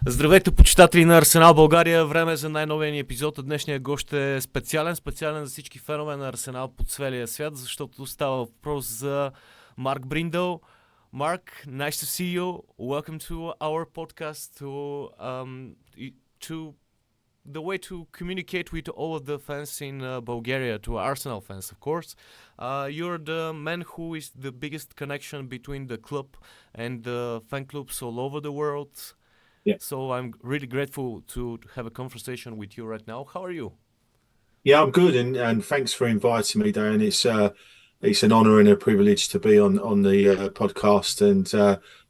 Здравейте, почитатели на Арсенал България. Време е за най-новия ни епизод. Днешния гост е специален за всички фенове на Арсенал по целия свят, защото става въпрос за Марк Брindle. Mark, nice to see you. Welcome to our podcast, to the way to communicate with all of the fans in Bulgaria, to Arsenal fans, of course. You're the man who is the biggest connection between the club and the fan clubs all over the world. Yeah. So I'm really grateful to have a conversation with you right now. How are you? Yeah, I'm good, and thanks for inviting me, Dan. It's an honour and a privilege to be on the podcast, and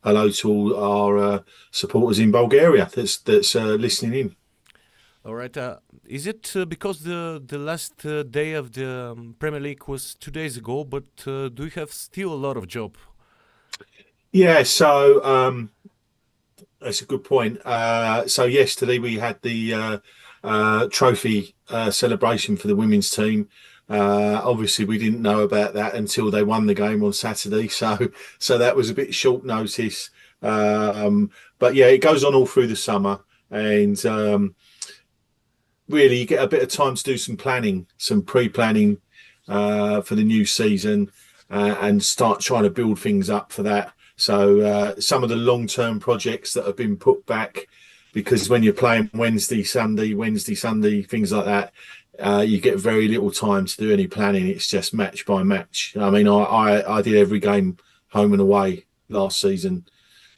hello to all our supporters in Bulgaria that's listening in. All right. Is it because the last day of the Premier League was 2 days ago, but do you have still a lot of job? Yeah, so that's a good point. So yesterday we had the trophy celebration for the women's team. Obviously, we didn't know about that until they won the game on Saturday, so that was a bit short notice. But yeah, it goes on all through the summer, and really you get a bit of time to do some planning, some pre-planning for the new season, and start trying to build things up for that. So some of the long-term projects that have been put back, because when you're playing Wednesday, Sunday, things like that, you get very little time to do any planning. It's just match by match. I mean, I did every game home and away last season.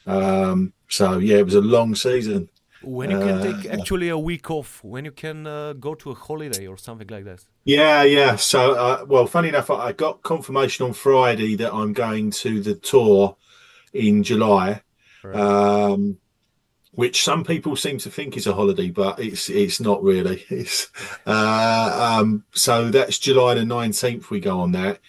So yeah, it was a long season. When you can take actually a week off, when you can go to a holiday or something like that. Yeah. So, well, funny enough, I got confirmation on Friday that I'm going to the tour in July, Right. which some people seem to think is a holiday, but it's not really. It's so that's July the 19th we go on that.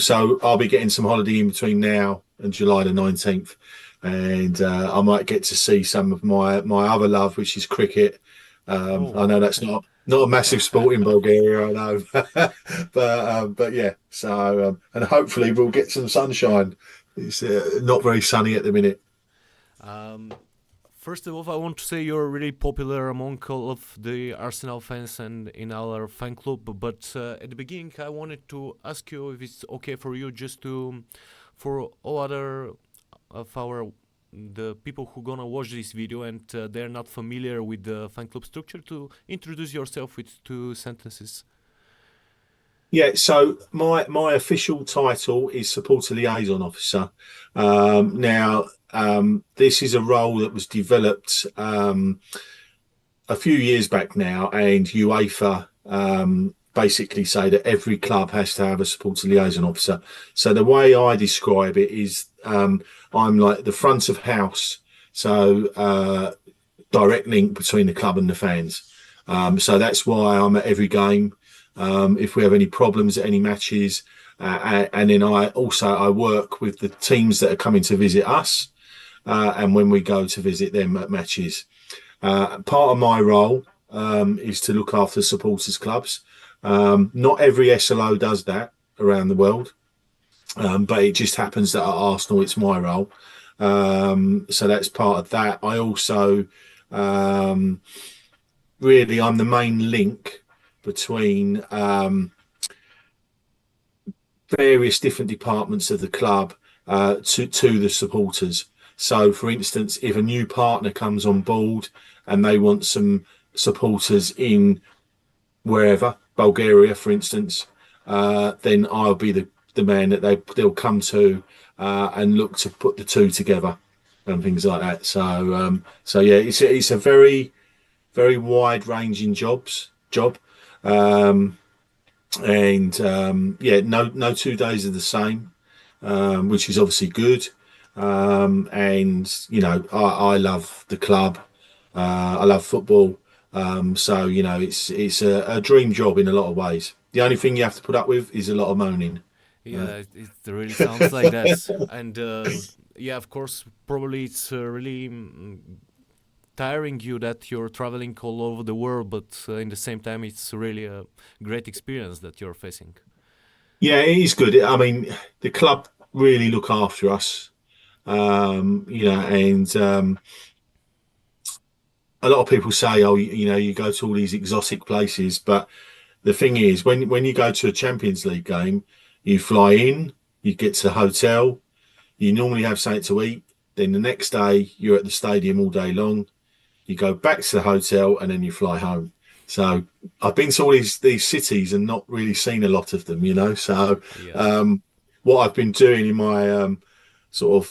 So I'll be getting some holiday in between now and July the 19th, and I might get to see some of my other love, which is cricket. I know that's not a massive sport in Bulgaria, I know, but yeah. So and hopefully we'll get some sunshine. It's not very sunny at the minute. First of all, I want to say you're really popular among all of the Arsenal fans and in our fan club. But at the beginning, I wanted to ask you if it's okay for you just to, for all other of the people who gonna watch this video and they're not familiar with the fan club structure, to introduce yourself with 2 sentences. Yeah, so my official title is supporter liaison officer. Now, this is a role that was developed a few years back now, and UEFA basically say that every club has to have a supporter liaison officer. So the way I describe it is I'm like the front of house, so direct link between the club and the fans. So that's why I'm at every game. If we have any problems at any matches, and then I work with the teams that are coming to visit us, and when we go to visit them at matches. Part of my role is to look after supporters clubs. Not every SLO does that around the world, but it just happens that at Arsenal it's my role. So that's part of that. I also really I'm the main link between various different departments of the club to the supporters. So, for instance, if a new partner comes on board and they want some supporters in wherever, Bulgaria, for instance, then I'll be the man that they'll come to and look to put the two together and things like that. So yeah, it's a very, very wide-ranging job. And yeah, no 2 days are the same, which is obviously good. And you know, I love the club. I love football. So you know, it's a dream job in a lot of ways. The only thing you have to put up with is a lot of moaning. Yeah, it really sounds like that. And yeah, of course, probably it's really tiring you that you're traveling all over the world, but in the same time, it's really a great experience that you're facing. Yeah, it is good. I mean, the club really look after us, you know, and a lot of people say, oh, you go to all these exotic places, but the thing is, when you go to a Champions League game, you fly in, you get to the hotel, you normally have something to eat. Then the next day, you're at the stadium all day long. You go back to the hotel, and then you fly home. So I've been to all these cities and not really seen a lot of them, So what I've been doing in my sort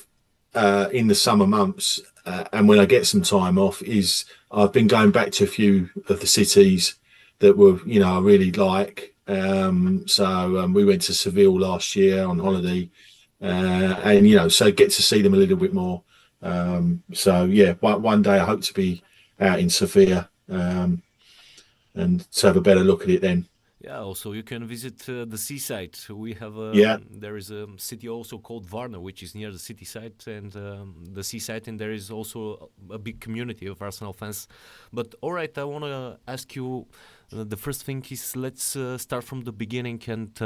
of in the summer months, and when I get some time off, is I've been going back to a few of the cities that were, I really like. So we went to Seville last year on holiday, and so get to see them a little bit more. So yeah, one day I hope to be out in Sofia, and to have a better look at it then. Yeah, also you can visit the seaside. We have there is a city also called Varna, which is near the city side and the seaside, and there is also a big community of Arsenal fans. But all right, I want to ask you, the first thing is, let's start from the beginning. And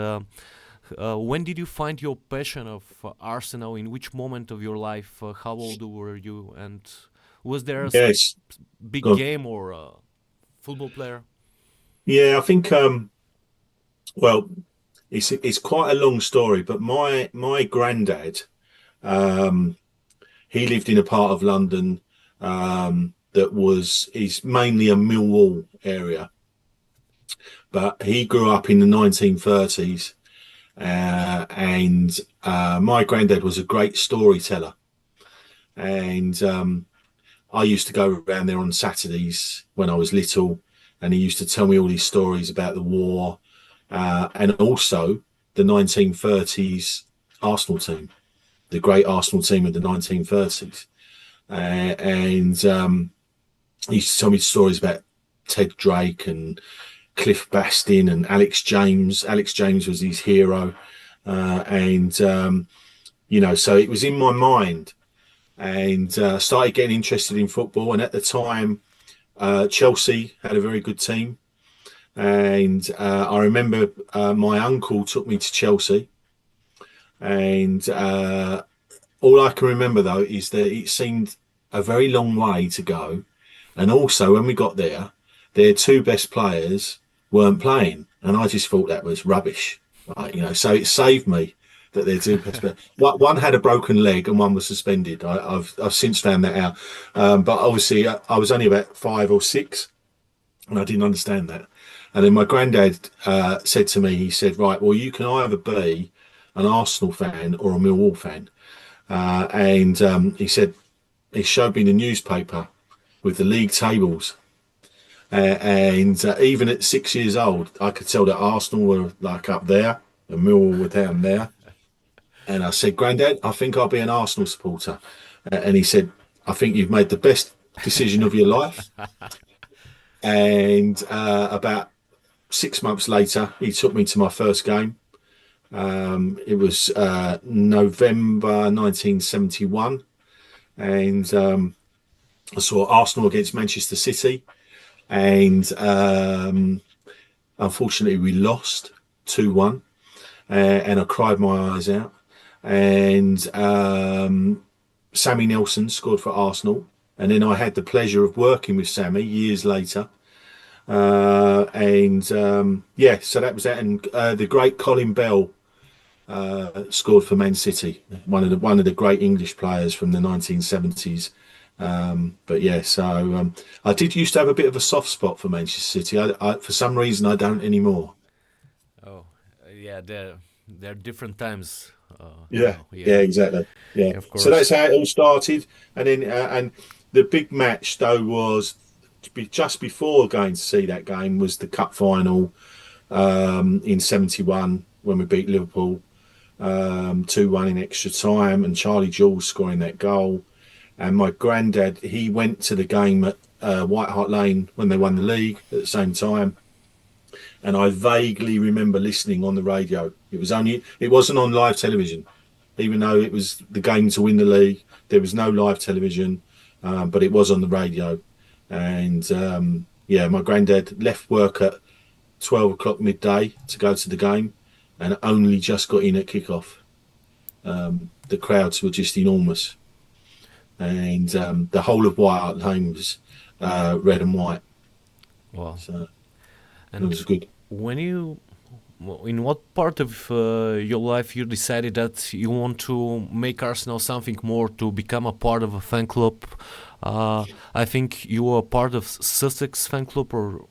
when did you find your passion of Arsenal? In which moment of your life? How old were you? And was there a big game or a football player? Yeah, I think well, it's quite a long story, but my granddad, he lived in a part of London that is mainly a Millwall area, but he grew up in the 1930s, and my granddad was a great storyteller, and I used to go around there on Saturdays when I was little, and he used to tell me all these stories about the war. And also the 1930s Arsenal team, the great Arsenal team of the 1930s. And he used to tell me stories about Ted Drake and Cliff Bastin and Alex James. Alex James was his hero. So it was in my mind, and started getting interested in football. And at the time, Chelsea had a very good team. And I remember my uncle took me to Chelsea, and all I can remember though is that it seemed a very long way to go, and also when we got there, their two best players weren't playing, and I just thought that was rubbish, right? So it saved me that their two best players. One had a broken leg and one was suspended. I've since found that out, but obviously I was only about 5 or 6, and I didn't understand that. And then my granddad said to me, he said, right, well, you can either be an Arsenal fan or a Millwall fan. And he said, he showed me the newspaper with the league tables. And even at 6 years old, I could tell that Arsenal were like up there and Millwall were down there. And I said, Granddad, I think I'll be an Arsenal supporter. And he said, I think you've made the best decision of your life. And about 6 months later, he took me to my first game. It was November 1971, and I saw Arsenal against Manchester City, and unfortunately we lost 2-1, and I cried my eyes out. And Sammy Nelson scored for Arsenal, and then I had the pleasure of working with Sammy years later. So that was that. And the great Colin Bell scored for Man City, one of the great English players from the 1970s. I did used to have a bit of a soft spot for Manchester City. I for some reason I don't anymore. Oh, yeah, they're different times. Yeah, exactly. Yeah, of course. So that's how it all started, and then and the big match though was just before going to see that game was the cup final in 71 when we beat Liverpool 2-1 in extra time, and Charlie Jules scoring that goal. And my granddad, he went to the game at White Hart Lane when they won the league at the same time, and I vaguely remember listening on the radio. It wasn't on live television, even though it was the game to win the league. There was no live television, but it was on the radio. And my granddad left work at 12 o'clock midday to go to the game, and only just got in at kickoff. The crowds were just enormous. and the whole of White Hart Lane was red and white. Wow. So And it was good. in what part of your life you decided that you want to make Arsenal something more, to become a part of a fan club? I think you were part of Sussex fan club, or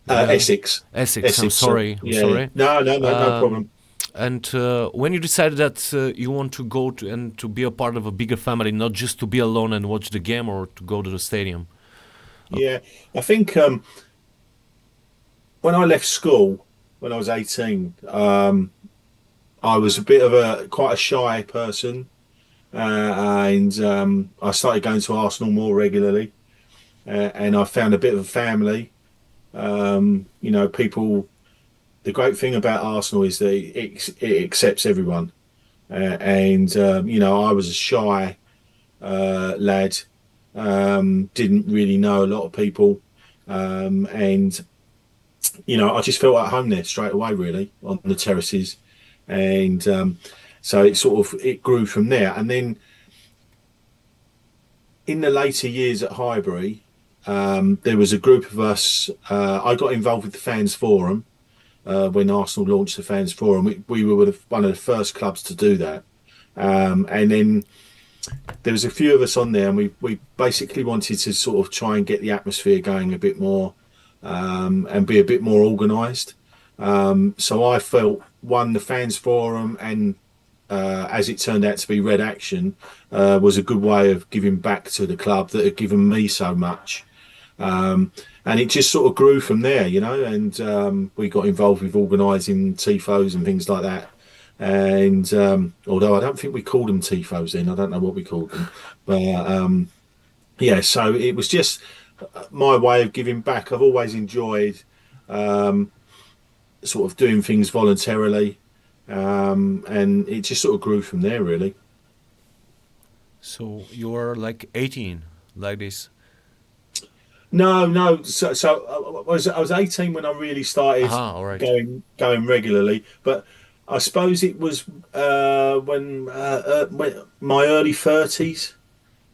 Essex. Essex. I'm sorry. Yeah. Sorry. No problem. And when you decided that you want to go to be a part of a bigger family, not just to be alone and watch the game or to go to the stadium. Yeah, I think when I left school, when I was 18, I was a bit of quite a shy person, and I started going to Arsenal more regularly, and I found a bit of a family. People. The great thing about Arsenal is that it accepts everyone, and I was a shy lad, didn't really know a lot of people, and I just felt at home there straight away, really, on the terraces, and so it grew from there. And then in the later years at Highbury, there was a group of us. I got involved with the Fans Forum when Arsenal launched the Fans Forum. We were one of the first clubs to do that, and then there was a few of us on there, and we basically wanted to sort of try and get the atmosphere going a bit more, and be a bit more organised. So I felt, the Fans Forum, and as it turned out to be Red Action, was a good way of giving back to the club that had given me so much. And it just sort of grew from there, and we got involved with organising TIFOs and things like that. And although I don't think we called them TIFOs then, I don't know what we called them. But so it was just my way of giving back. I've always enjoyed sort of doing things voluntarily, and it just sort of grew from there, really. So you were like 18, like this? No. So I was 18 when I really started all right. going regularly. But I suppose it was when my early 30s.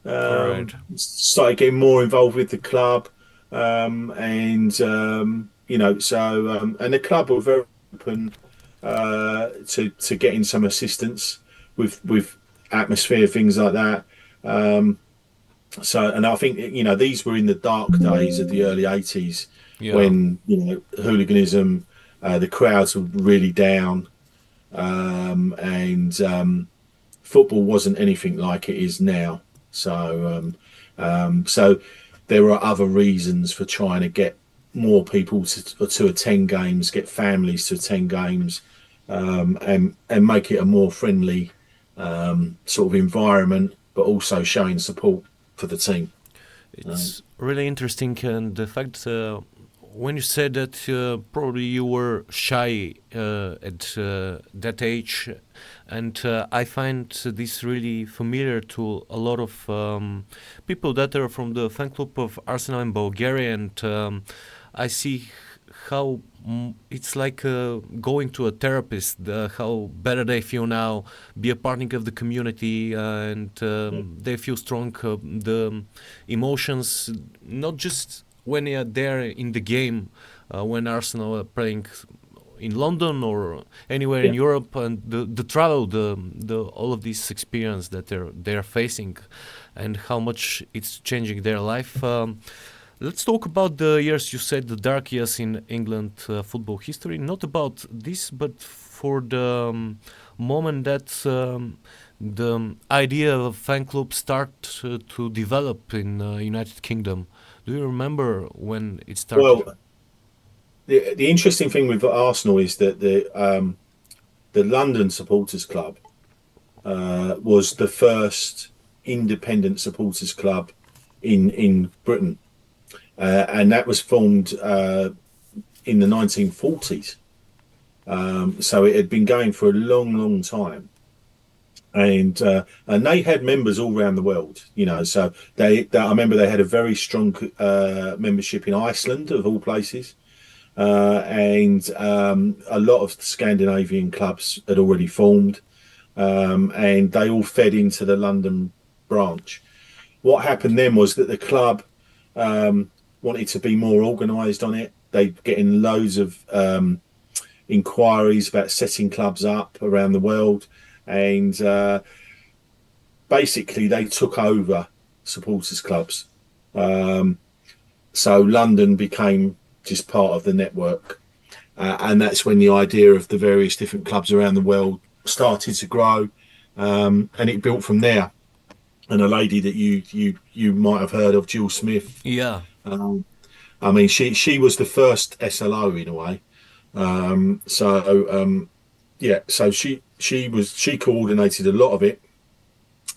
Right. Started getting more involved with the club, and and the club were very open to getting some assistance with atmosphere, things like that. And I think these were in the dark days of the early 80s, when hooliganism, the crowds were really down, and football wasn't anything like it is now. So there were other reasons for trying to get more people to attend games, get families to attend games, and make it a more friendly sort of environment, but also showing support for the team. It's really interesting, and the fact when you said that probably you were shy at that age, and I find this really familiar to a lot of people that are from the fan club of Arsenal in Bulgaria, and I see how it's like going to a therapist, how better they feel now, be a partner of the community, and they feel strong, the emotions, not just when they are there in the game, when Arsenal are playing in London or anywhere in Europe, and the travel, the all of this experience that they're facing, and how much it's changing their life. Let's talk about the years you said, the dark years in England football history. Not about this, but for the moment that the idea of fan club start to develop in United Kingdom. Do you remember when it started? Well, the interesting thing with Arsenal is that the London Supporters Club was the first independent supporters club in Britain. And that was formed in the 1940s. So it had been going for a long, long time. And they had members all around the world, So I remember they had a very strong membership in Iceland, of all places. And a lot of Scandinavian clubs had already formed. And they all fed into the London branch. What happened then was that the club wanted to be more organised on it. They getting loads of inquiries about setting clubs up around the world, and basically they took over supporters clubs. So London became just part of the network, and that's when the idea of the various different clubs around the world started to grow, and it built from there. And a lady that you might have heard of, Jill Smith. Yeah. I mean, she was the first SLO in a way. So she coordinated a lot of it,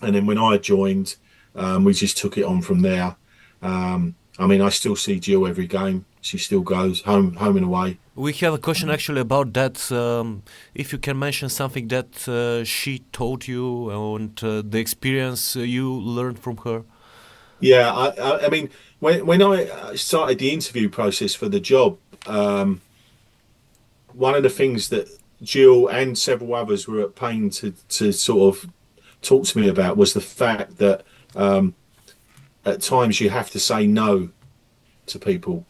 and then when I joined, we just took it on from there. I mean, I still see Jill every game. She still goes home and away. We have a question actually about that. If you can mention something that she taught you and the experience you learned from her. Yeah, I mean, when I started the interview process for the job, one of the things that Jill and several others were at pain to sort of talk to me about was the fact that at times you have to say no to people.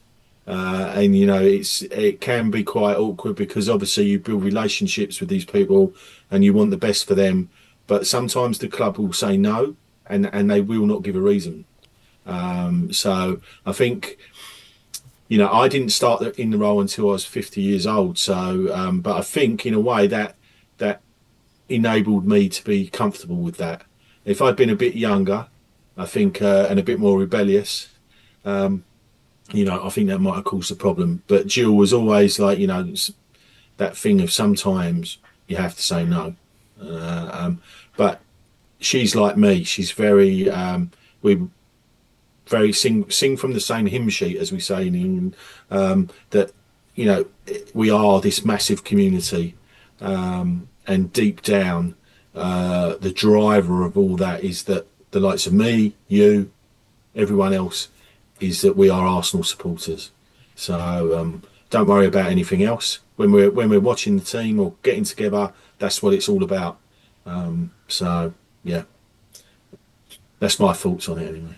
And you know, it can be quite awkward because obviously you build relationships with these people and you want the best for them, but sometimes the club will say no, and they will not give a reason. So I think, you know, I didn't start in the role until I was 50 years old. So, but I think in a way that enabled me to be comfortable with that. If I'd been a bit younger, I think, and a bit more rebellious, you know, I think that might have caused a problem. But Jill was always like, you know, that thing of sometimes you have to say no. But she's like me. She's very, we very sing from the same hymn sheet, as we say in England, that, you know, we are this massive community. And deep down, the driver of all that is that the likes of me, you, everyone else, is that we are Arsenal supporters. So don't worry about anything else. When we're watching the team or getting together, that's what it's all about. So yeah, that's my thoughts on it anyway.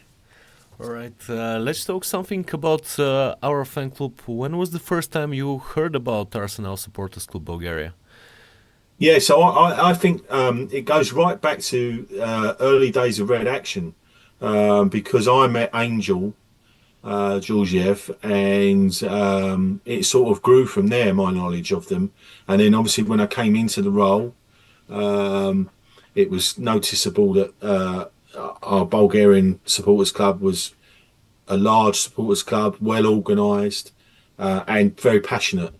All right, let's talk something about our fan club. When was the first time you heard about Arsenal Supporters Club Bulgaria? Yeah, so I think it goes right back to early days of Red Action, because I met Angel Georgiev, and it sort of grew from there, my knowledge of them. And then obviously when I came into the role, it was noticeable that our Bulgarian supporters club was a large supporters club, well organised, and very passionate,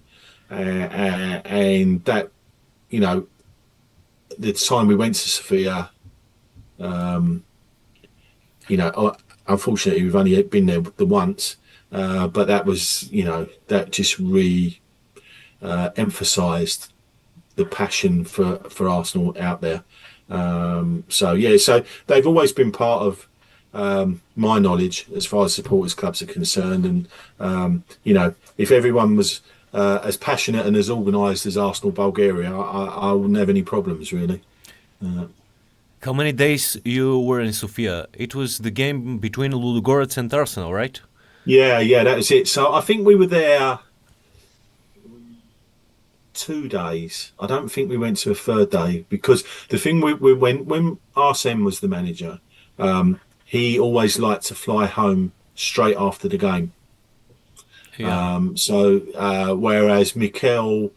and that, you know, the time we went to Sofia, you know, unfortunately we've only been there the once, but that was, you know, that just emphasised the passion for Arsenal out there. So yeah, so they've always been part of my knowledge as far as supporters clubs are concerned, and you know, if everyone was as passionate and as organised as Arsenal Bulgaria, I wouldn't have any problems really. How many days you were in Sofia? It was the game between Ludogorets and Arsenal, right? Yeah, that was it. So I think we were there 2 days. I don't think we went to a third day, because the thing we when Arsen was the manager, he always liked to fly home straight after the game. Yeah. Whereas Mikael,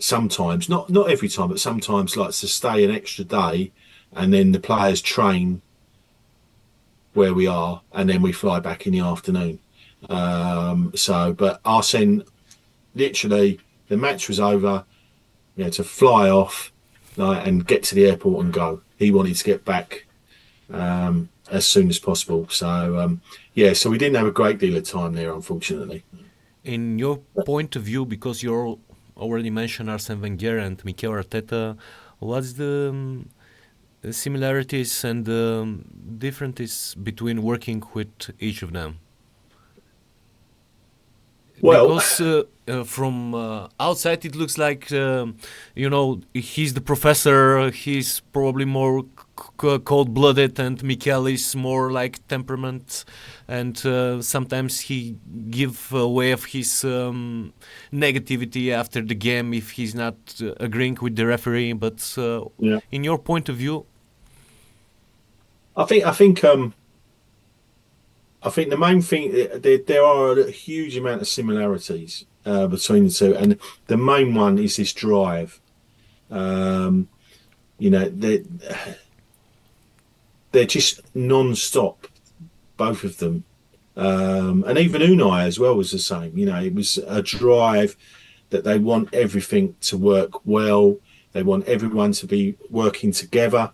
sometimes, not every time, but sometimes likes to stay an extra day, and then the players train where we are, and then we fly back in the afternoon. But Arsen, literally, the match was over, you know, to fly off, like, and get to the airport and go. He wanted to get back as soon as possible. So yeah, so we didn't have a great deal of time there, unfortunately. In your point of view, because you already mentioned Arsen Vengger and Mikel Артета, what's the similarities and differences between working with each of them? Well, because from outside it looks like, you know, he's the professor, he's probably more cold-blooded, and Mikael is more like temperament, and sometimes he give away of his negativity after the game if he's not agreeing with the referee. But in your point of view, I think the main thing, there are a huge amount of similarities between the two, and the main one is this drive. They're just non-stop, both of them, and even Unai as well was the same. It was a drive that they want everything to work well. They want everyone to be working together.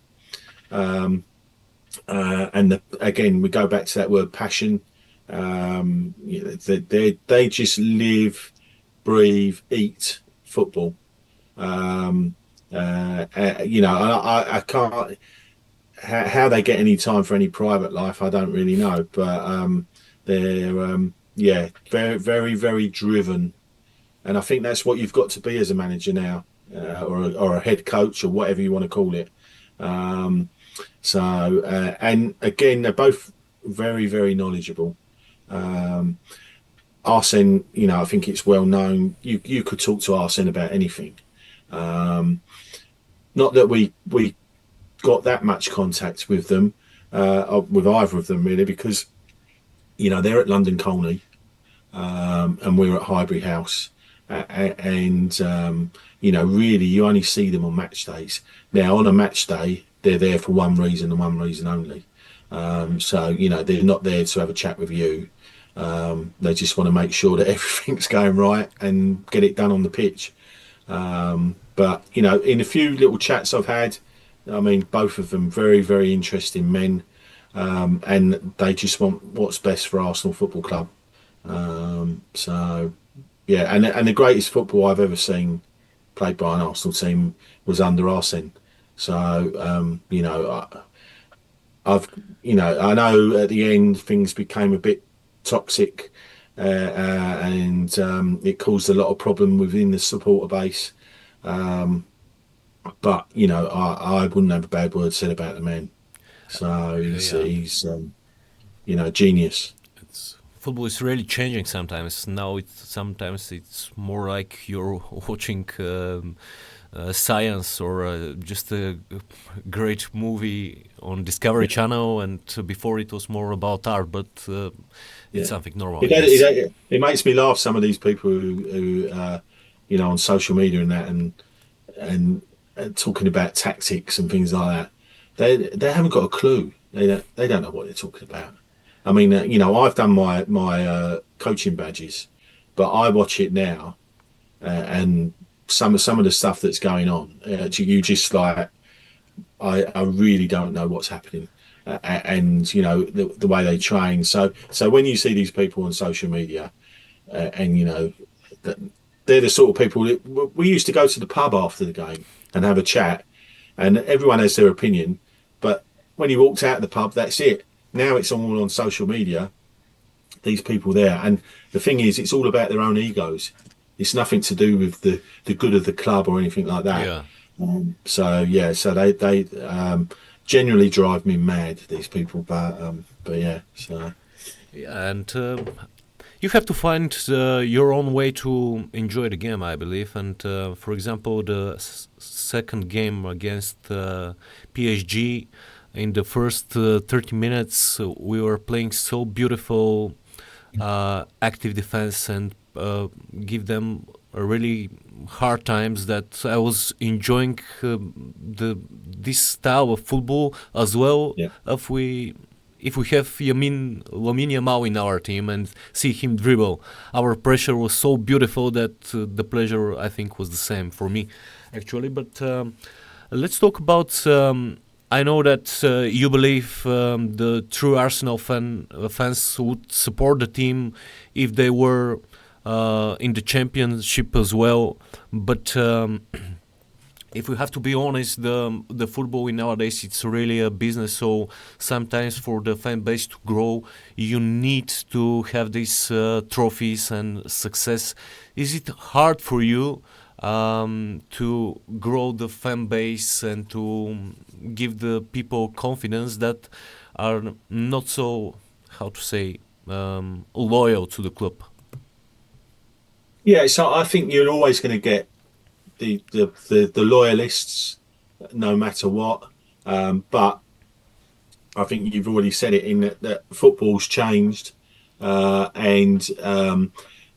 And again, we go back to that word passion. They just live, breathe, eat football. I can't. How they get any time for any private life, I don't really know. But they're very, very, very driven, and I think that's what you've got to be as a manager now, or a head coach, or whatever you want to call it. And again, they're both very, very knowledgeable. Arsene, I think it's well known. You could talk to Arsene about anything. Not that we got that much contact with them, with either of them really, because they're at London Colney, and we're at Hybרי Haus, and really you only see them on match days. Now on a match day, they're there for one reason and one reason only. They're not there to have a chat with you. They just want to make sure that everything's going right and get it done on the pitch. But in a few little chats I've had, both of them very, very interesting men, and they just want what's best for Arsenal Football Club. And the greatest football I've ever seen played by an Arsenal team was under Arsene. So I know at the end things became a bit toxic, and it caused a lot of problem within the supporter base. But I wouldn't have a bad word said about the man. So he's genius. Football is really changing sometimes. Now sometimes it's more like you're watching science or just a great movie on Discovery Channel, and before it was more about art, but it's something normal. It makes me laugh, some of these people who on social media and that, and talking about tactics and things like that. They haven't got a clue. They don't know what they're talking about. I've done my coaching badges, but I watch it now, and some of the stuff that's going on, you just like, I really don't know what's happening, and the way they train. So when you see these people on social media, and they're the sort of people that we used to go to the pub after the game and have a chat, and everyone has their opinion, but when you walked out of the pub, that's it. Now it's all on social media, these people there, and the thing is, it's all about their own egos. It's nothing to do with the good of the club or anything like that. So they generally drive me mad, these people, but and you have to find your own way to enjoy the game, I believe. And for example, the second game against PSG, in the first 30 minutes, we were playing so beautiful, active defense, and give them a really hard times, that I was enjoying this style of football as well. If we have Lamine Yamal in our team and see him dribble, our pressure was so beautiful that the pleasure, I think, was the same for me, actually. But let's talk about. I know that you believe the true Arsenal fans would support the team if they were in the championship as well. But if we have to be honest, the football in nowadays, it's really a business. So sometimes for the fan base to grow, you need to have these trophies and success. Is it hard for you to grow the fan base and to give the people confidence that are not so, how to say, loyal to the club. Yeah, so I think you're always going to get the loyalists, no matter what. But I think you've already said it in that football's changed, and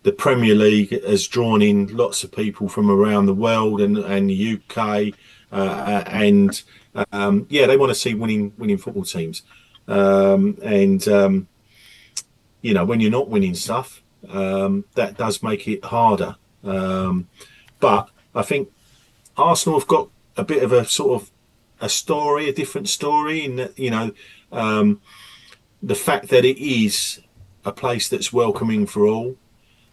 the Premier League has drawn in lots of people from around the world and the UK, and they want to see winning football teams, and when you're not winning stuff, that does make it harder. But I think Arsenal have got a bit of a sort of a different story in that, the fact that it is a place that's welcoming for all.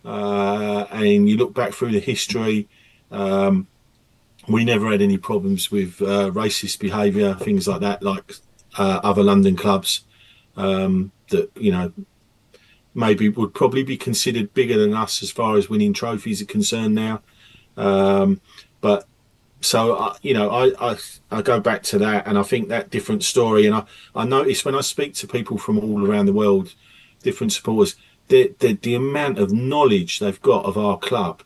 And you look back through the history, we never had any problems with racist behaviour, things like that, like other London clubs that, maybe would probably be considered bigger than us as far as winning trophies are concerned now. But so, I go back to that, and I think that different story. And I notice when I speak to people from all around the world, different supporters, the amount of knowledge they've got of our club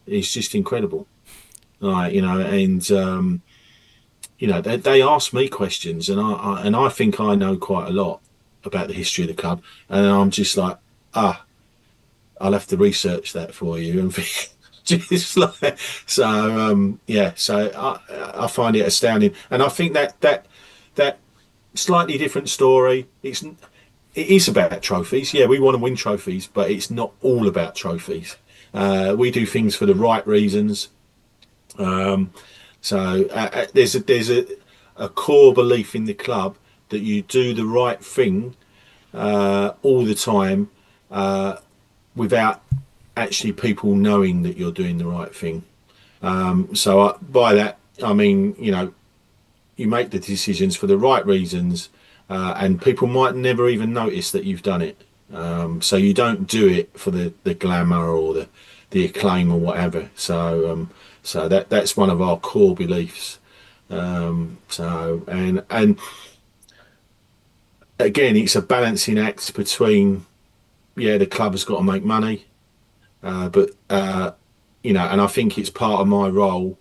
is just incredible. Right, they ask me questions, and I think I know quite a lot about the history of the club, and I'm just like, I'll have to research that for you, and just like so. So I find it astounding, and I think that slightly different story. It is about trophies. Yeah, we want to win trophies, but it's not all about trophies. We do things for the right reasons. So there's a core belief in the club that you do the right thing all the time, without actually people knowing that you're doing the right thing. So by that, I mean, you make the decisions for the right reasons, and people might never even notice that you've done it. So you don't do it for the glamour or the acclaim or whatever. So that's one of our core beliefs. And again, it's a balancing act between, the club has got to make money, but and I think it's part of my role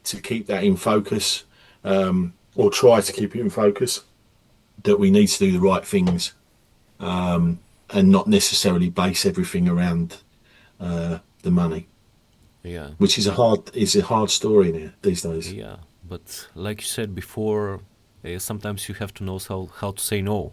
to keep that in focus, or try to keep it in focus, that we need to do the right things, and not necessarily base everything around the money. Yeah, which is a hard story now these days. Yeah, but like you said before, sometimes you have to know how to say no.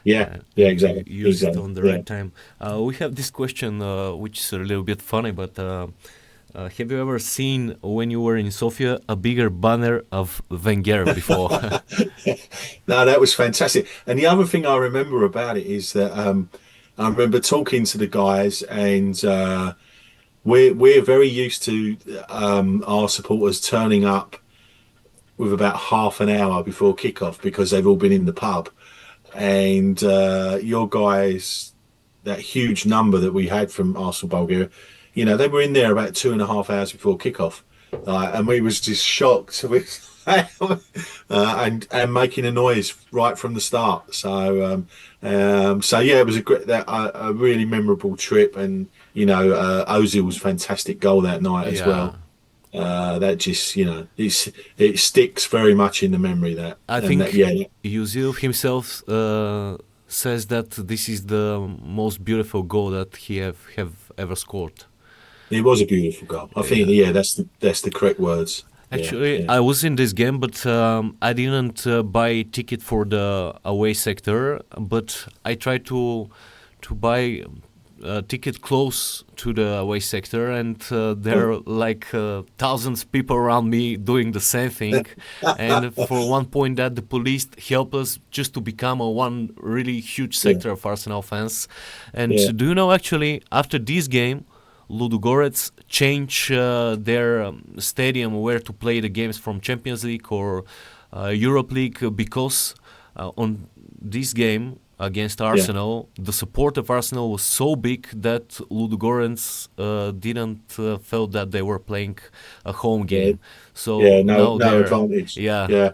Exactly. Use it on the right time. We have this question, which is a little bit funny, but have you ever seen, when you were in Sofia, a bigger banner of Wenger before? No, that was fantastic. And the other thing I remember about it is that I remember talking to the guys, and we're very used to our supporters turning up with about half an hour before kickoff because they've all been in the pub. And your guys, that huge number that we had from Arsenal Bulgaria, they were in there about 2.5 hours before kickoff, and we was just shocked with and making a noise right from the start. So it was a really memorable trip, and Ozil's fantastic goal that night as well. That just it sticks very much in the memory. That I think Ozil himself says that this is the most beautiful goal that he have ever scored. It was a beautiful goal. I think that's the correct words. Actually, I was in this game, but I didn't buy a ticket for the away sector, but I tried to buy a ticket close to the away sector, and there are like thousands of people around me doing the same thing. And for one point that the police helped us just to become one really huge sector of Arsenal fans. And do you know, actually, after this game, Ludogorets change their stadium where to play the games from Champions League or Europe League, because on this game against Arsenal, the support of Arsenal was so big that Ludogorets didn't felt that they were playing a home game. So no advantage. Yeah.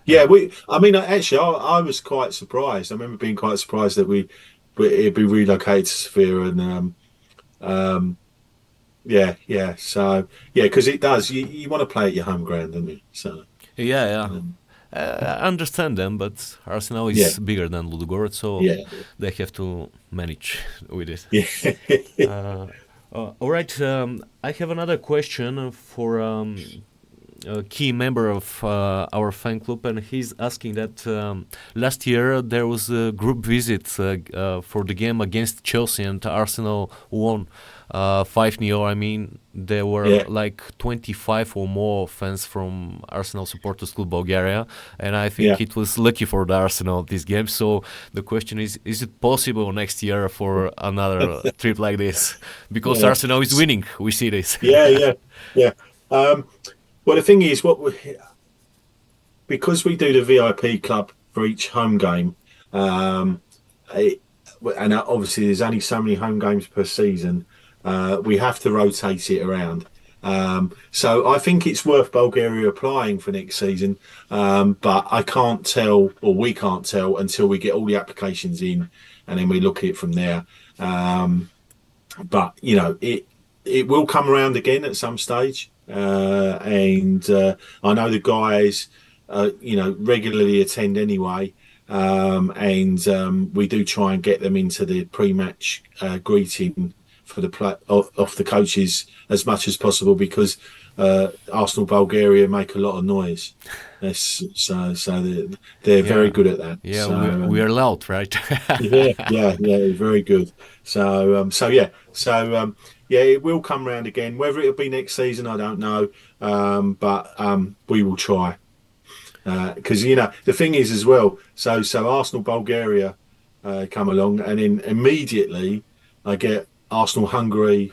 I mean, actually, I was quite surprised. I remember being quite surprised that it'd be relocated to Severe, and So because it does. You want to play at your home ground, don't you? So I understand them, but Arsenal is bigger than Ludogorets, so they have to manage with it. All right, I have another question for a key member of our fan club, and he's asking that last year there was a group visit for the game against Chelsea, and Arsenal won 5-0. I mean, there were like 25 or more fans from Arsenal Supporters Club Bulgaria, and I think it was lucky for the Arsenal this game. So the question is it possible next year for another trip like this? Because Arsenal is winning, we see this. Well, the thing is, because we do the VIP club for each home game, and obviously there's only so many home games per season, we have to rotate it around. So I think it's worth Bulgaria applying for next season, but I can't tell, or we can't tell, until we get all the applications in, and then we look at it from there. But it will come around again at some stage. And I know the guys, regularly attend anyway, and we do try and get them into the pre-match greeting for off the coaches as much as possible, because Arsenal Bulgaria make a lot of noise. So they're very good at that. Yeah, so, we are loud, right? Very good. It will come round again. Whether it'll be next season, I don't know. But we will try. Because, the thing is as well, so Arsenal Bulgaria come along, and then immediately I get Arsenal Hungary,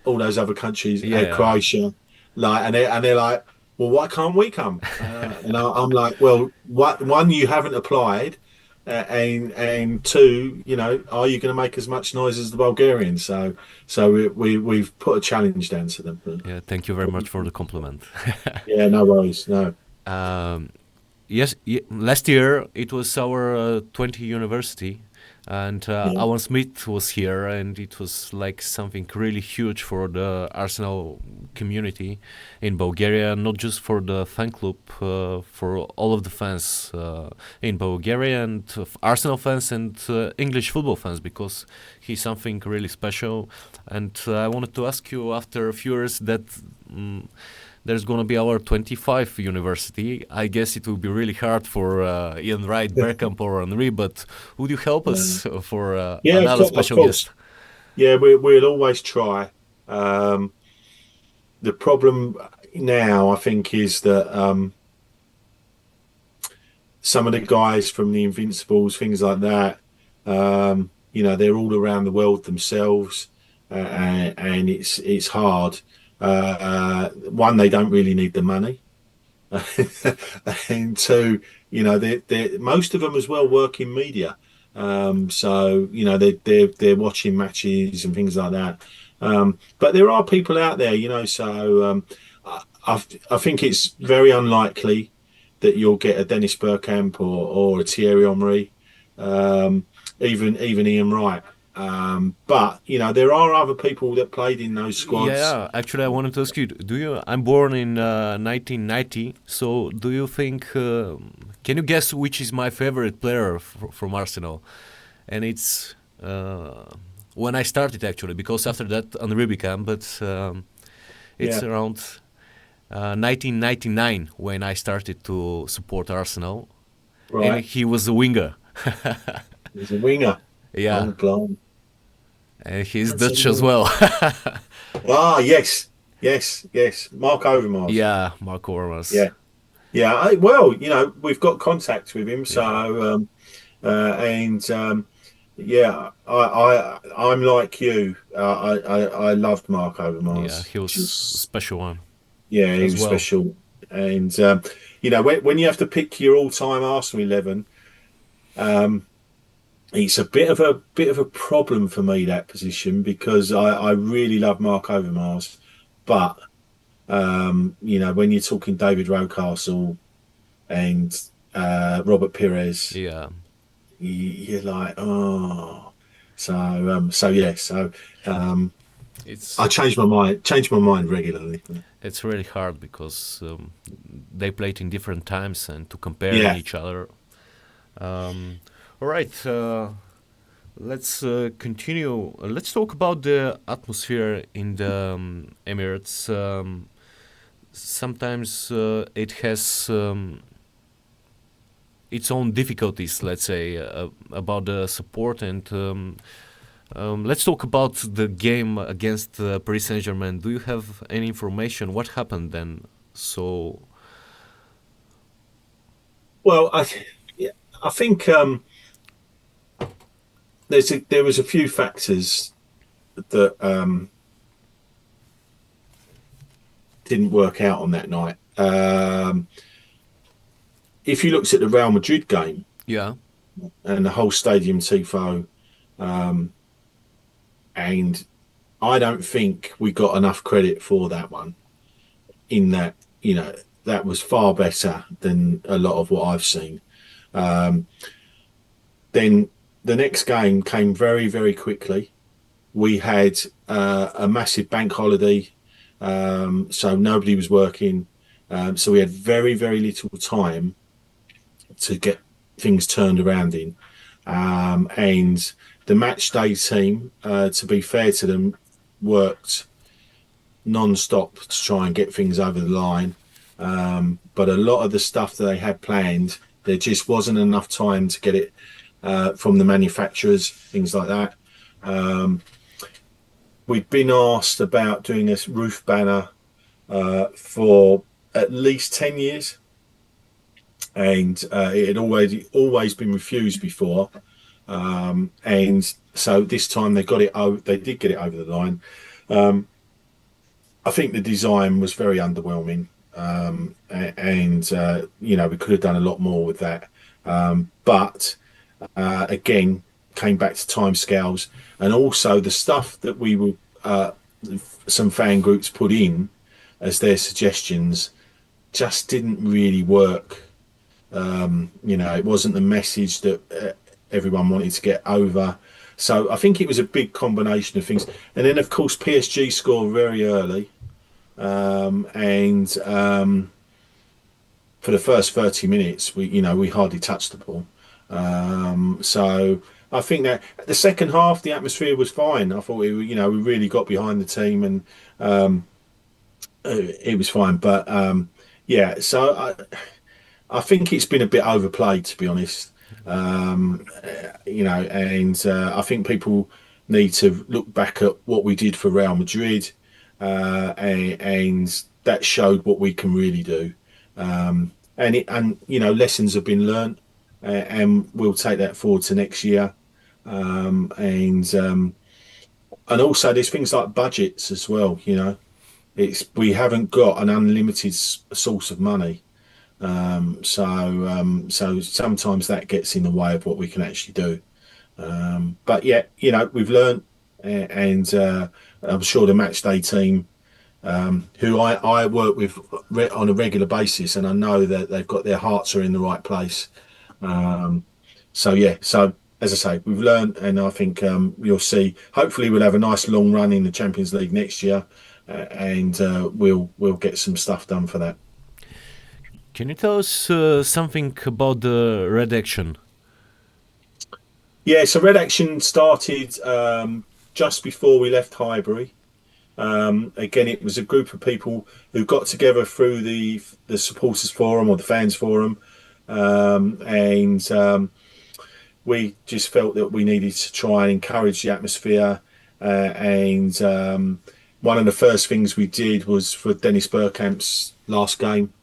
all those other countries, Croatia, and they're like, well, why can't we come? And I'm like, well, one, you haven't applied. And two, are you going to make as much noise as the Bulgarians? So we've put a challenge down to them. Yeah, thank you very much for the compliment. Yeah, no worries. No. Yes, last year it was our 20th university, and Alan Smith was here, and it was like something really huge for the Arsenal community in Bulgaria, not just for the fan club, for all of the fans in Bulgaria, and Arsenal fans and English football fans, because he's something really special. And I wanted to ask you, after a few years, that there's going to be our 25th university. I guess it will be really hard for Ian Wright, Bergkamp or Henry, but would you help us for another special guest? Yeah, we'll always try. The problem now, I think, is that some of the guys from the Invincibles, things like that, they're all around the world themselves, and it's hard. One, they don't really need the money, and two, most of them as well work in media, so they're watching matches and things like that. But there are people out there, so I think it's very unlikely that you'll get a Dennis Bergkamp or a Thierry Henry, even Ian Wright. But there are other people that played in those squads. Yeah, actually, I wanted to ask you: I'm born in 1990. So, do you think? Can you guess which is my favorite player from Arsenal? And it's when I started, actually, because after that Henry became. But it's around 1999 when I started to support Arsenal. Right. And he was a winger. He's a winger. Yeah. And he's Dutch as well. Yes. Mark Overmars. Yeah, Mark Overmars. Yeah. We've got contact with him, so I'm like you. I loved Mark Overmars. Yeah, he was a special one. Yeah, he was special. And when you have to pick your all-time Arsenal 11, It's a bit of a problem for me, that position, because I really love Mark Overmars, but you know, when you're talking David Rocastle and Robert Pires, Yeah. you're like, oh, so yeah, so It's I change my mind regularly. it's really hard because they played in different times, and to compare Yeah. each other. All right, let's continue. Let's talk about the atmosphere in the Emirates. Sometimes it has its own difficulties, let's say, about the support. And let's talk about the game against Paris Saint-Germain. Do you have any information? What happened then? So, Well, I think there was a few factors that didn't work out on that night. If you looked at the Real Madrid game, yeah, and the whole stadium tifo, and I don't think we got enough credit for that one, in that, you know, that was far better than a lot of what I've seen. Then the next game came very, very quickly. We had a massive bank holiday, so nobody was working. So we had very, very little time to get things turned around in. And the match day team, to be fair to them, worked non-stop to try and get things over the line. But a lot of the stuff that they had planned, there just wasn't enough time to get it from the manufacturers, things like that. We'd been asked about doing a roof banner for at least 10 years. And it had always been refused before. And so this time they did get it over the line. I think the design was very underwhelming. And you know, we could have done a lot more with that. But again, came back to timescales, and also the stuff that we were some fan groups put in as their suggestions just didn't really work. You know, it wasn't the message that everyone wanted to get over. So I think it was a big combination of things. And then, of course, PSG scored very early. And for the first 30 minutes, we hardly touched the ball. So I think that the second half, the atmosphere was fine. I thought we really got behind the team, and it was fine. But yeah, so I think it's been a bit overplayed, to be honest. You know, and I think people need to look back at what we did for Real Madrid, and that showed what we can really do. And you know, lessons have been learnt, and we'll take that forward to next year. And also there's things like budgets as well. You know, we haven't got an unlimited source of money. So sometimes that gets in the way of what we can actually do. But yeah, you know, we've learned, and I'm sure the match day team, who I work with on a regular basis, and I know that they've got their hearts are in the right place. So yeah, so as I say, we've learned, and I think you'll see. Hopefully, we'll have a nice long run in the Champions League next year, and we'll get some stuff done for that. Can you tell us something about the Red Action? Yeah, so Red Action started just before we left Highbury. Again, it was a group of people who got together through the supporters forum or the fans forum, and we just felt that we needed to try and encourage the atmosphere. And one of the first things we did was for Dennis Bergkamp's last game.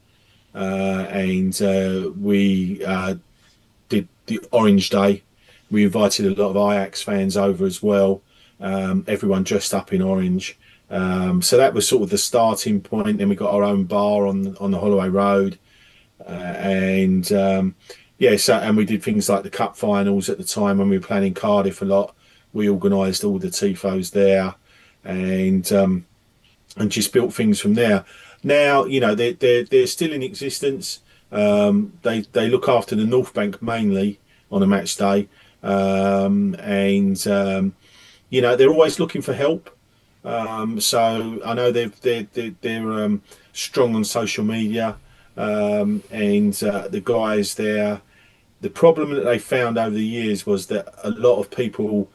And we did the Orange Day. We invited a lot of Ajax fans over as well. Everyone dressed up in orange. So that was sort of the starting point. Then we got our own bar on the Holloway Road, and yeah, so and we did things like the cup finals at the time when we were playing in Cardiff a lot. We organised all the tifos there, and just built things from there. Now, you know, they're still in existence. They look after the North Bank mainly on a match day, and you know, they're always looking for help. So I know they're strong on social media, and the guys there. The problem that they found over the years was that a lot of people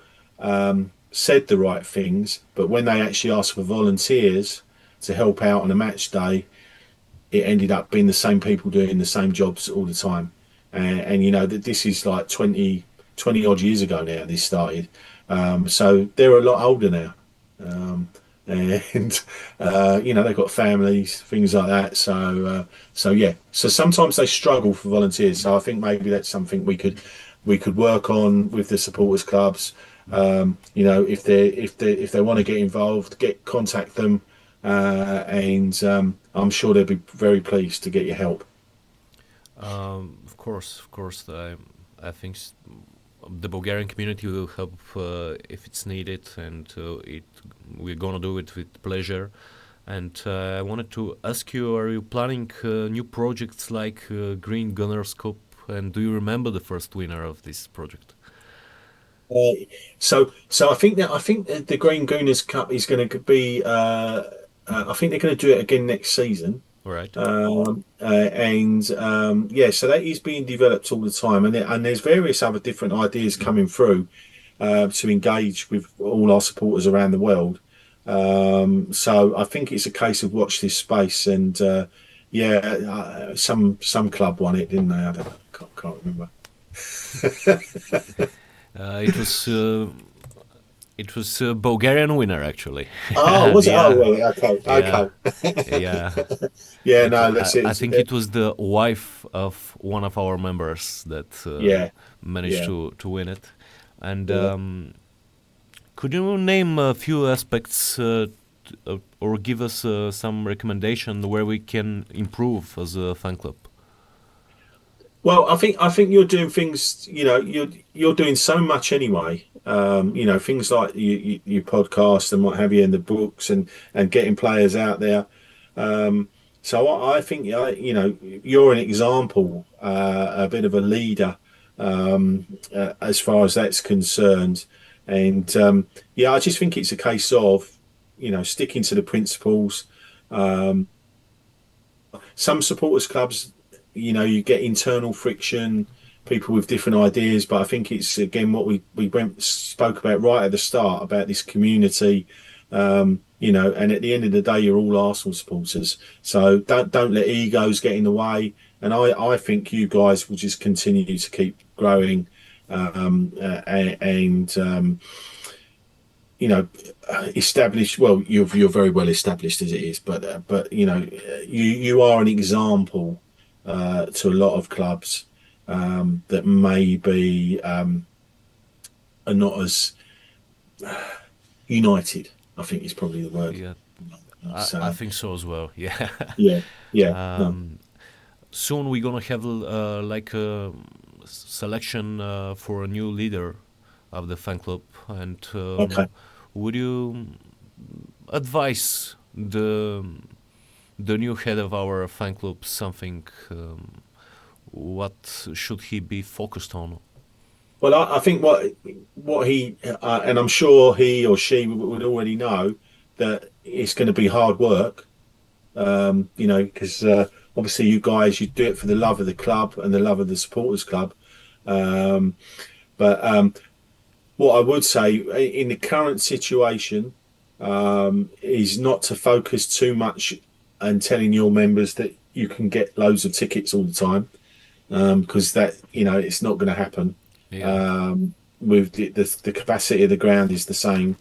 said the right things, but when they actually asked for volunteers to help out on a match day, it ended up being the same people doing the same jobs all the time. And you know, that this is like 20 odd years ago now this started. So they're a lot older now. And you know, they've got families, things like that. So yeah, so sometimes they struggle for volunteers. So I think maybe that's something we could work on with the supporters clubs. You know, if they want to get involved, contact them, and I'm sure they'll be very pleased to get your help. Of course. I think the Bulgarian community will help if it's needed, and we're gonna do it with pleasure. And I wanted to ask you: are you planning new projects like Green Gunners Cup? And do you remember the first winner of this project? So I think that the Green Gooners Cup is going to be. I think they're going to do it again next season. Right. And yeah, so that is being developed all the time, and there's various other different ideas coming through to engage with all our supporters around the world. So I think it's a case of watch this space, and yeah, some club won it, didn't they? I don't know, can't remember. It was a Bulgarian winner, actually. Oh, was it? Yeah. Oh, well, okay. Yeah. Yeah, no, that's it. I think it was the wife of one of our members that managed to win it. And could you name a few aspects or give us some recommendation where we can improve as a fan club? Well, I think you're doing things. You know, you're doing so much anyway. You know, things like your podcast and what have you, and the books and getting players out there. So I think you know, you're an example, a bit of a leader as far as that's concerned. And yeah, I just think it's a case of, you know, sticking to the principles. Some supporters clubs, you know, you get internal friction, people with different ideas, but I think it's again what we spoke about right at the start about this community, you know, and at the end of the day, you're all Arsenal supporters, so don't let egos get in the way. And I think you guys will just continue to keep growing, and you know, established. Well, you're very well established as it is, but you know, you are an example to a lot of clubs that maybe are not as united. I think is probably the word. Yeah, So, I think so as well. Yeah. yeah. No. Soon we're gonna have like a selection for a new leader of the fan club, and Okay. would you advise the new head of our fan club something? What should he be focused on? Well, I think what he and I'm sure he or she would already know that it's going to be hard work. You know, because obviously you guys, you do it for the love of the club and the love of the supporters club. But what I would say in the current situation is not to focus too much and telling your members that you can get loads of tickets all the time, because that, you know, it's not going to happen. Yeah. With the capacity of the ground is the same.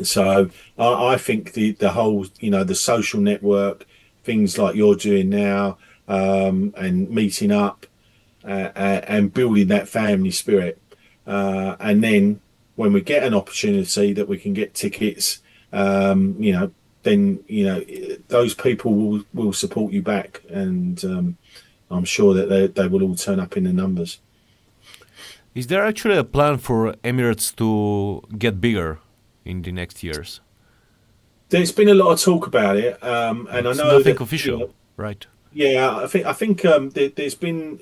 So I think the whole, you know, the social network, things like you're doing now, and meeting up, and building that family spirit. And then when we get an opportunity that we can get tickets, you know, then, you know, those people will support you back. And I'm sure that they will all turn up in the numbers. Is there actually a plan for Emirates to get bigger in the next years? There's been a lot of talk about it, and it's I know nothing that, official, right? Yeah, I think there's been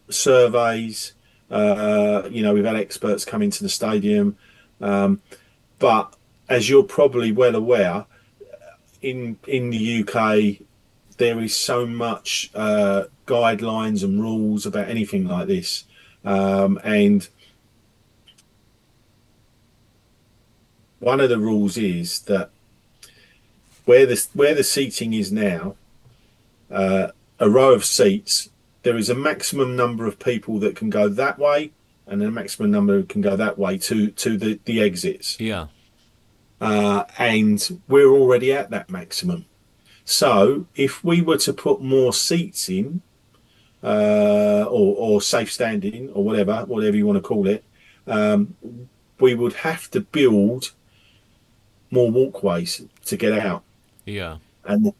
surveys. We've had experts come into the stadium, but as you're probably well aware, in the UK, there is so much guidelines and rules about anything like this, and one of the rules is that where the seating is now, a row of seats, there is a maximum number of people that can go that way, and a maximum number can go that way to the exits. Yeah. And we're already at that maximum. So if we were to put more seats in, or safe standing, or whatever you want to call it, we would have to build more walkways to get out. Yeah. And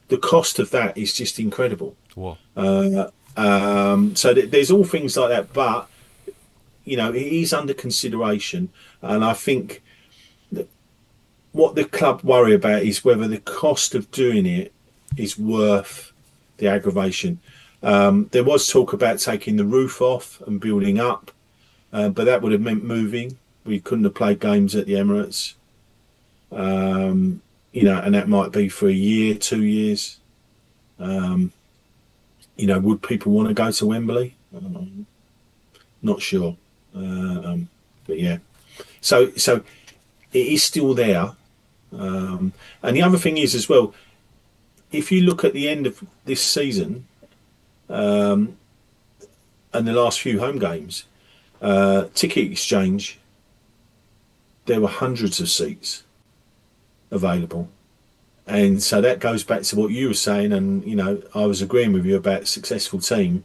the cost of that is just incredible. Wow. So there's all things like that, but it is under consideration, and I think that what the club worry about is whether the cost of doing it is worth the aggravation. There was talk about taking the roof off and building up, but that would have meant moving. We couldn't have played games at the Emirates. And that might be for a year, 2 years. Would people want to go to Wembley? Not sure. But yeah. So it is still there. And the other thing is as well, if you look at the end of this season, and the last few home games, ticket exchange, there were hundreds of seats available, and so that goes back to what you were saying, and I was agreeing with you about a successful team.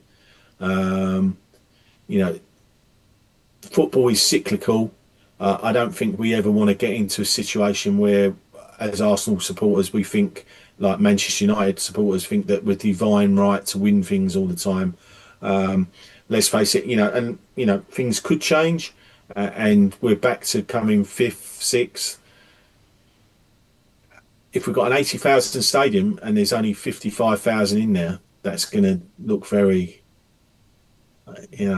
Football is cyclical. I don't think we ever want to get into a situation where, as Arsenal supporters, we think, like Manchester United supporters, think that we're divine right to win things all the time. Let's face it, things could change, and we're back to coming 5th, 6th. If we've got an 80,000 stadium and there's only 55,000 in there, that's going to look very,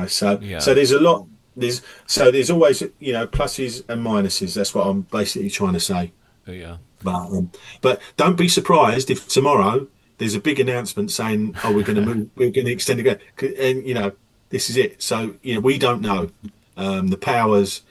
So there's a lot. There's always pluses and minuses. That's what I'm basically trying to say. Yeah. But don't be surprised if tomorrow there's a big announcement saying, "Oh, we're going to move, we're going to extend again," and this is it. So we don't know. The powers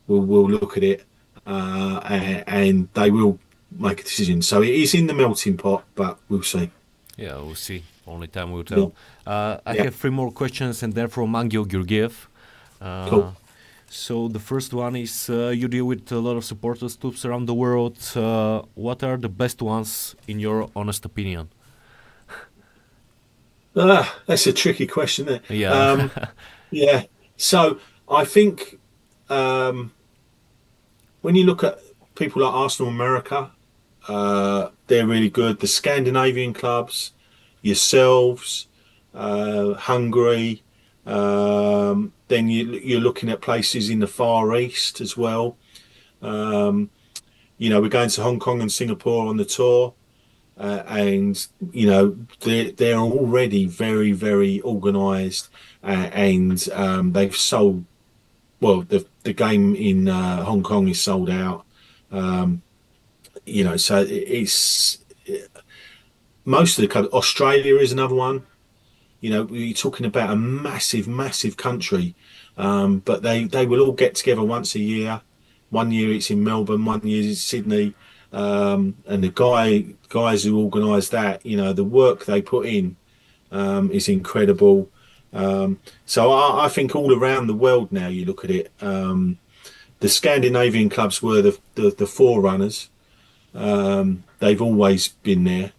will look at it, and they will make a decision. So it is in the melting pot, but we'll see. Yeah, we'll see. Only time will tell. I have 3 more questions, and they're from Angel Georgiev. Cool. So the first one is, you deal with a lot of supporters clubs around the world. What are the best ones in your honest opinion? That's a tricky question there. Yeah. Yeah. So I think when you look at people like Arsenal America, they're really good. The Scandinavian clubs, yourselves, Hungary. Then you're looking at places in the Far East as well. We're going to Hong Kong and Singapore on the tour, and they're already very, very organised, and they've sold. Well, the game in Hong Kong is sold out. So it's most of the countries. Australia is another one. You're talking about a massive, massive country, but they will all get together once a year. 1 year it's in Melbourne, 1 year it's Sydney, and the guys who organise that, the work they put in is incredible. So I think all around the world now, you look at it, the Scandinavian clubs were the forerunners. They've always been there,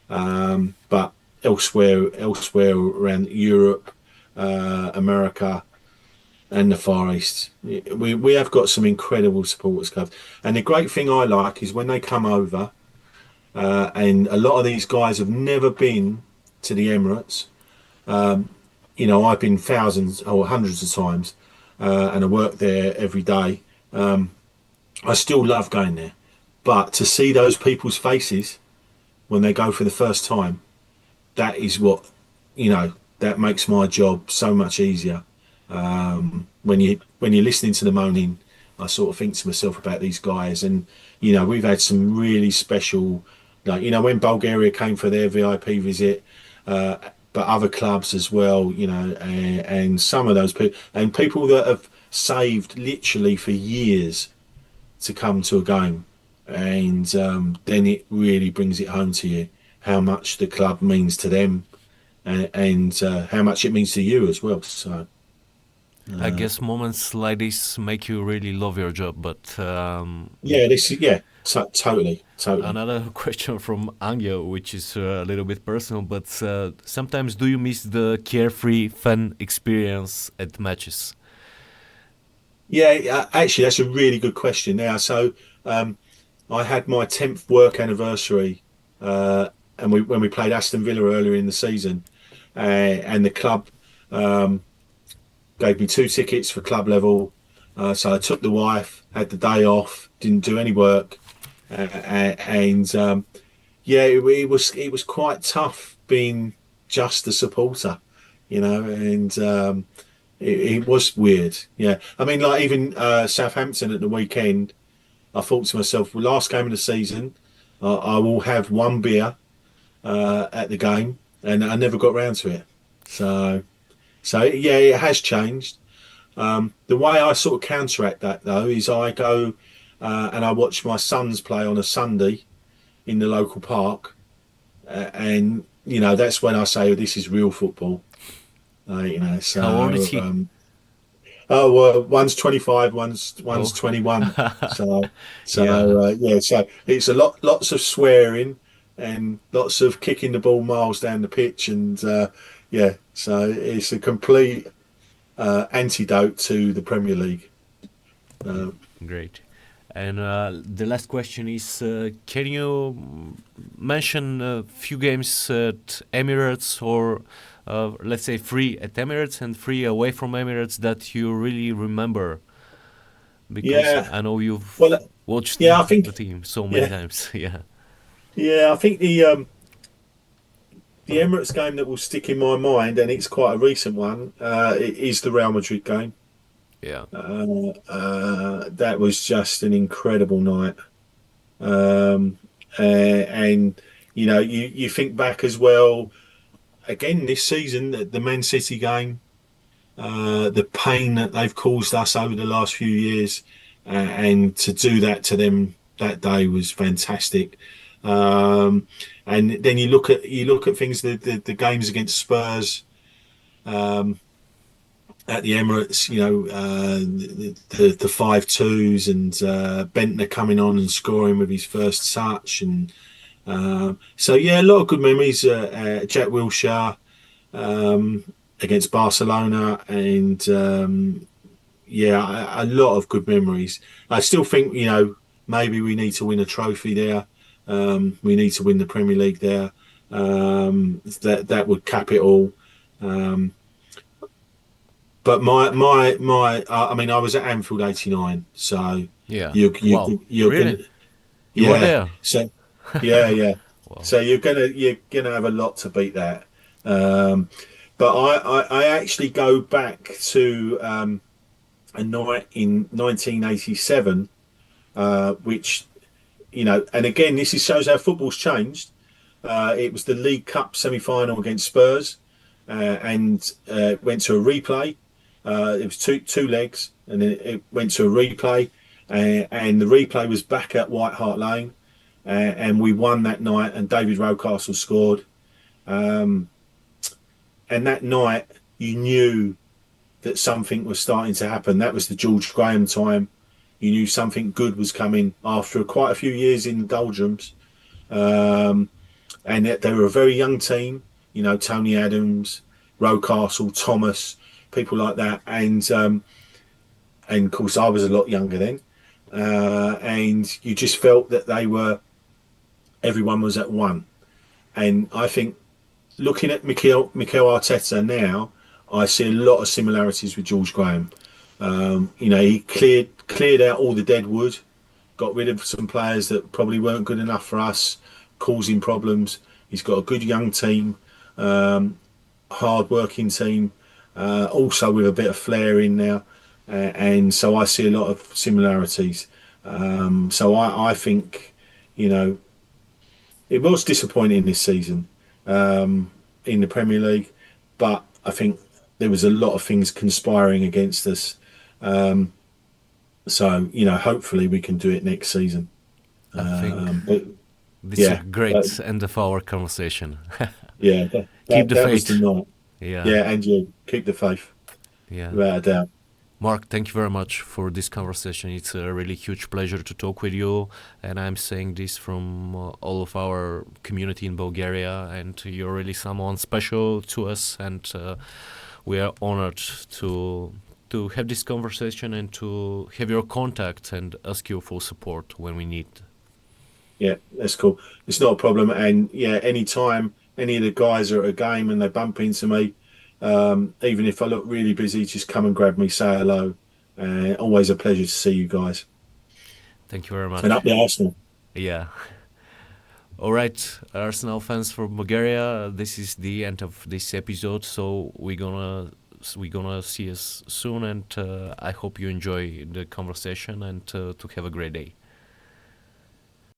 but elsewhere around Europe, America, and the Far East, we have got some incredible supporters clubs. And the great thing I like is when they come over, and a lot of these guys have never been to the Emirates. You know, I've been thousands or hundreds of times, and I work there every day. I still love going there, but to see those people's faces when they go for the first time, that is what, you know, that makes my job so much easier. When you're listening to the moaning, I sort of think to myself about these guys, and you know, we've had some really special, like, you know, when Bulgaria came for their VIP visit, but other clubs as well, you know, and some of those people, and people that have saved literally for years to come to a game, and then it really brings it home to you how much the club means to them, and how much it means to you as well. So I guess moments like this make you really love your job, but totally. Another question from Angel, which is a little bit personal, but sometimes do you miss the carefree, fun experience at matches? Yeah, actually, that's a really good question. Now, so I had my 10th work anniversary, and when we played Aston Villa earlier in the season, and the club gave me 2 tickets for club level. So I took the wife, had the day off, didn't do any work, and it was quite tough being just a supporter, you know, and it was weird. Yeah, I mean, like even Southampton at the weekend, I thought to myself, well, last game of the season, I will have 1 beer at the game, and I never got round to it. So yeah, it has changed. The way I sort of counteract that though is I go and I watch my sons play on a Sunday in the local park, and you know, that's when I say, oh, this is real football. You know, so how old is he? One's 25, one's 21. So it's lots of swearing and lots of kicking the ball miles down the pitch, and so it's a complete antidote to the Premier League. Great. And the last question is, can you mention a few games at Emirates, or let's say 3 at Emirates and 3 away from Emirates that you really remember? Because I know you've watched the team so many times. I think the Emirates game that will stick in my mind, and it's quite a recent one, is the Real Madrid game. Yeah. That was just an incredible night. And you know, you think back as well, again this season, the Man City game, the pain that they've caused us over the last few years, and to do that to them that day was fantastic. And then you look at things, the games against Spurs at the Emirates, you know, the 5-2s, and Bentner coming on and scoring with his first touch, and so yeah, a lot of good memories. Jack Wilshere against Barcelona, and a lot of good memories. I still think, you know, maybe we need to win a trophy there. We need to win the Premier League there. That would cap it all. But I mean, I was at Anfield '89, so you're really? You were there. So yeah. Wow. So you're gonna have a lot to beat that. But I actually go back to a night in 1987, which, you know, and again, this shows how football's changed. It was the League Cup semi-final against Spurs, and went to a replay. It was two legs, and then it went to a replay, and the replay was back at White Hart Lane, and we won that night, and David Rocastle scored. And that night, you knew that something was starting to happen. That was the George Graham time. You knew something good was coming after quite a few years in the doldrums. And they were a very young team, you know, Tony Adams, Rocastle, Thomas, people like that. And of course, I was a lot younger then. And you just felt that everyone was at one. And I think looking at Mikael Arteta now, I see a lot of similarities with George Graham. He cleared out all the dead wood, got rid of some players that probably weren't good enough for us, causing problems. He's got a good young team, hard-working team, also with a bit of flair in now, and so I see a lot of similarities. So I think, it was disappointing this season in the Premier League, but I think there was a lot of things conspiring against us. So hopefully we can do it next season. I think this is a great end of our conversation. Keep the faith. Was the night. Yeah, and you keep the faith. Yeah, without a doubt. Mark, thank you very much for this conversation. It's a really huge pleasure to talk with you, and I'm saying this from all of our community in Bulgaria, and you're really someone special to us, and we are honored to have this conversation and to have your contact and ask you for support when we need. Yeah, that's cool. It's not a problem, and anytime any of the guys are at a game and they bump into me, even if I look really busy, just come and grab me, say hello. Always a pleasure to see you guys. Thank you very much. And up the Arsenal. Yeah. All right, Arsenal fans from Bulgaria, this is the end of this episode. So we're gonna see us soon, and I hope you enjoy the conversation and to have a great day.